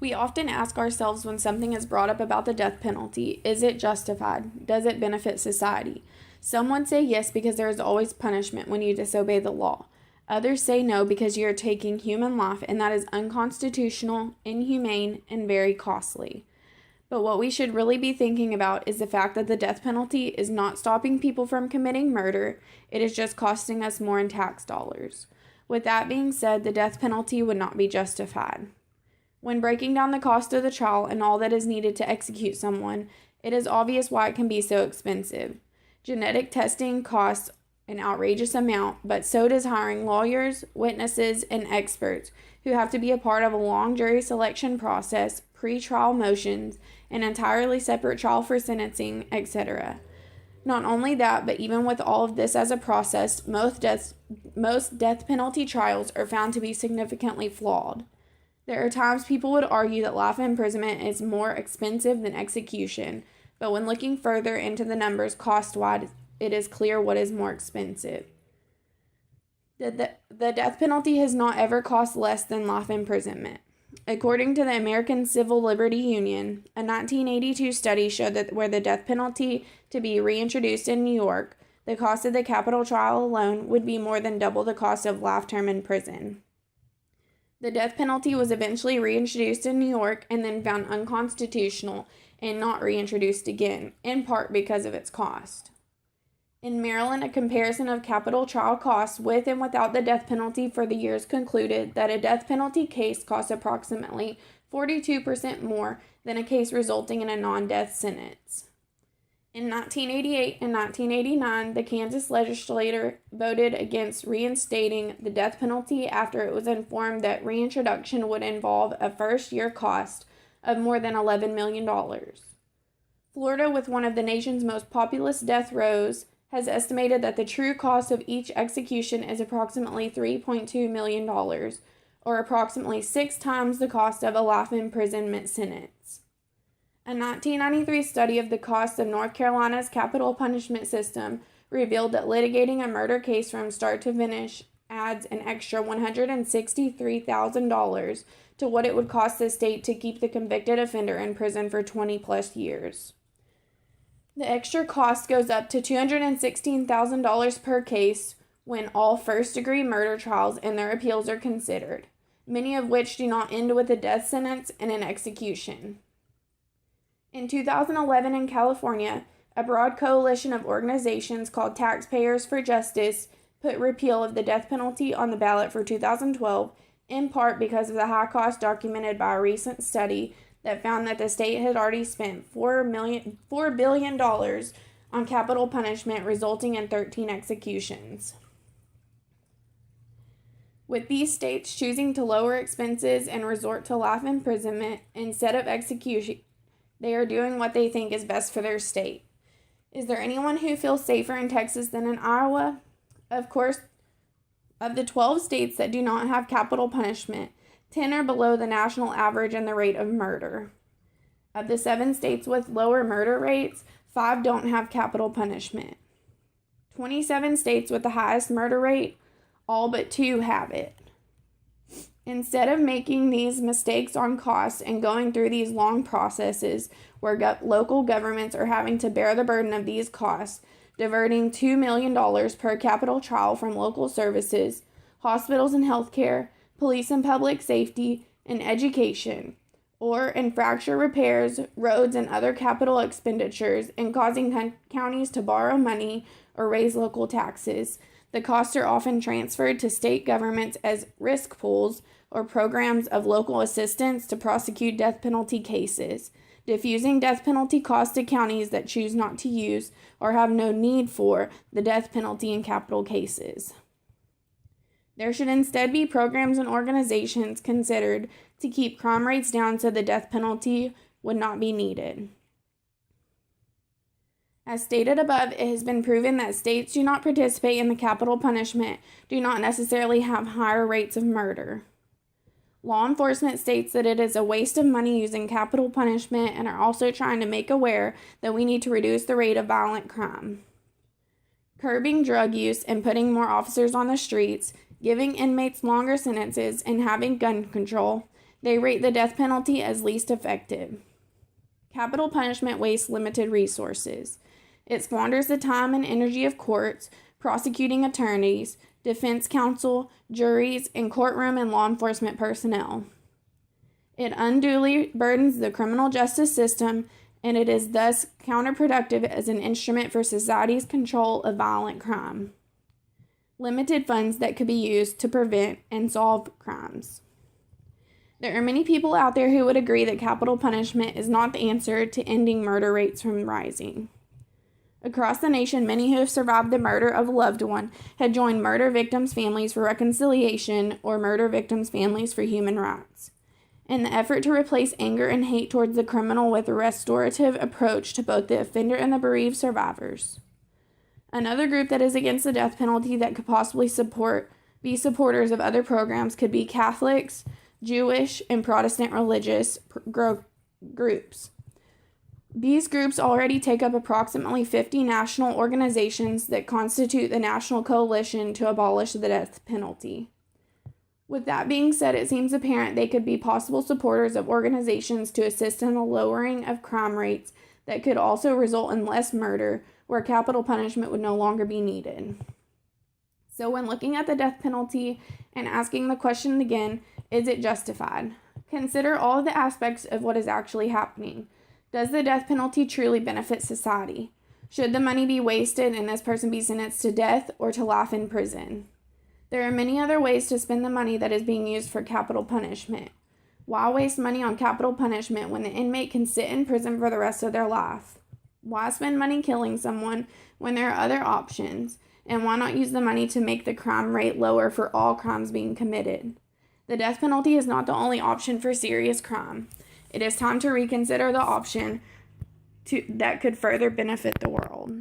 We often ask ourselves when something is brought up about the death penalty, is it justified? Does it benefit society? Some would say yes because there is always punishment when you disobey the law. Others say no because you are taking human life and that is unconstitutional, inhumane, and very costly. But what we should really be thinking about is the fact that the death penalty is not stopping people from committing murder, it is just costing us more in tax dollars. With that being said, the death penalty would not be justified. When breaking down the cost of the trial and all that is needed to execute someone, it is obvious why it can be so expensive. Genetic testing costs an outrageous amount, but so does hiring lawyers, witnesses, and experts who have to be a part of a long jury selection process, pre-trial motions, an entirely separate trial for sentencing, etc. Not only that, but even with all of this as a process, most death penalty trials are found to be significantly flawed. There are times people would argue that life imprisonment is more expensive than execution, but when looking further into the numbers cost-wise, it is clear what is more expensive. The death penalty has not ever cost less than life imprisonment. According to the American Civil Liberty Union, a 1982 study showed that were the death penalty to be reintroduced in New York, the cost of the capital trial alone would be more than double the cost of life term in prison. The death penalty was eventually reintroduced in New York and then found unconstitutional and not reintroduced again, in part because of its cost. In Maryland, a comparison of capital trial costs with and without the death penalty for the years concluded that a death penalty case costs approximately 42% more than a case resulting in a non-death sentence. In 1988 and 1989, the Kansas legislature voted against reinstating the death penalty after it was informed that reintroduction would involve a first-year cost of more than $11 million. Florida, with one of the nation's most populous death rows, has estimated that the true cost of each execution is approximately $3.2 million, or approximately 6 times the cost of a life imprisonment sentence. A 1993 study of the cost of North Carolina's capital punishment system revealed that litigating a murder case from start to finish adds an extra $163,000 to what it would cost the state to keep the convicted offender in prison for 20 plus years. The extra cost goes up to $216,000 per case when all first-degree murder trials and their appeals are considered, many of which do not end with a death sentence and an execution. In 2011 in California, a broad coalition of organizations called Taxpayers for Justice put repeal of the death penalty on the ballot for 2012, in part because of the high cost documented by a recent study that found that the state had already spent $4 billion on capital punishment, resulting in 13 executions. With these states choosing to lower expenses and resort to life imprisonment instead of execution, they are doing what they think is best for their state. Is there anyone who feels safer in Texas than in Iowa? Of course, of the 12 states that do not have capital punishment, 10 are below the national average in the rate of murder. Of the 7 states with lower murder rates, 5 don't have capital punishment. 27 states with the highest murder rate, all but 2 have it. Instead of making these mistakes on costs and going through these long processes where local governments are having to bear the burden of these costs, diverting $2 million per capital trial from local services, hospitals and healthcare, police and public safety, and education, or in fracture repairs, roads, and other capital expenditures, and causing counties to borrow money or raise local taxes. The costs are often transferred to state governments as risk pools or programs of local assistance to prosecute death penalty cases, diffusing death penalty costs to counties that choose not to use or have no need for the death penalty in capital cases. There should instead be programs and organizations considered to keep crime rates down so the death penalty would not be needed. As stated above, it has been proven that states do not participate in the capital punishment do not necessarily have higher rates of murder. Law enforcement states that it is a waste of money using capital punishment and are also trying to make aware that we need to reduce the rate of violent crime. Curbing drug use and putting more officers on the streets, giving inmates longer sentences, and having gun control They rate the death penalty as least effective. Capital punishment wastes limited resources. It squanders the time and energy of courts, prosecuting attorneys, defense counsel, juries, and courtroom and law enforcement personnel. It unduly burdens the criminal justice system, and it is thus counterproductive as an instrument for society's control of violent crime. Limited funds that could be used to prevent and solve crimes. There are many people out there who would agree that capital punishment is not the answer to ending murder rates from rising. Across the nation, many who have survived the murder of a loved one had joined murder victims' families for reconciliation or murder victims' families for human rights, in the effort to replace anger and hate towards the criminal with a restorative approach to both the offender and the bereaved survivors. Another group that is against the death penalty that could possibly be supporters of other programs could be Catholics, Jewish, and Protestant religious groups. These groups already take up approximately 50 national organizations that constitute the National Coalition to Abolish the Death Penalty. With that being said, it seems apparent they could be possible supporters of organizations to assist in the lowering of crime rates that could also result in less murder, where capital punishment would no longer be needed. So when looking at the death penalty and asking the question again, is it justified? Consider all of the aspects of what is actually happening. Does the death penalty truly benefit society? Should the money be wasted and this person be sentenced to death or to life in prison? There are many other ways to spend the money that is being used for capital punishment. Why waste money on capital punishment when the inmate can sit in prison for the rest of their life? Why spend money killing someone when there are other options? And why not use the money to make the crime rate lower for all crimes being committed? The death penalty is not the only option for serious crime. It is time to reconsider the option that could further benefit the world.